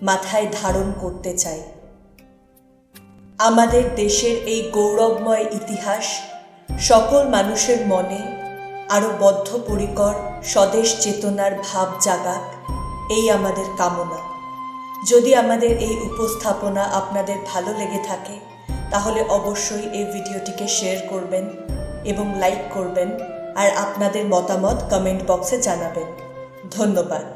মাথায় ধারণ করতে চাই। আমাদের দেশের এই গৌরবময় ইতিহাস সকল মানুষের মনে আরও বদ্ধপরিকর স্বদেশ চেতনার ভাব জাগাক, এই আমাদের কামনা। যদি আমাদের এই উপস্থাপনা আপনাদের ভালো লেগে থাকে তাহলে অবশ্যই এই ভিডিওটিকে শেয়ার করবেন এবং লাইক করবেন, আর আপনাদের মতামত কমেন্ট বক্সে জানাবেন। ধন্যবাদ।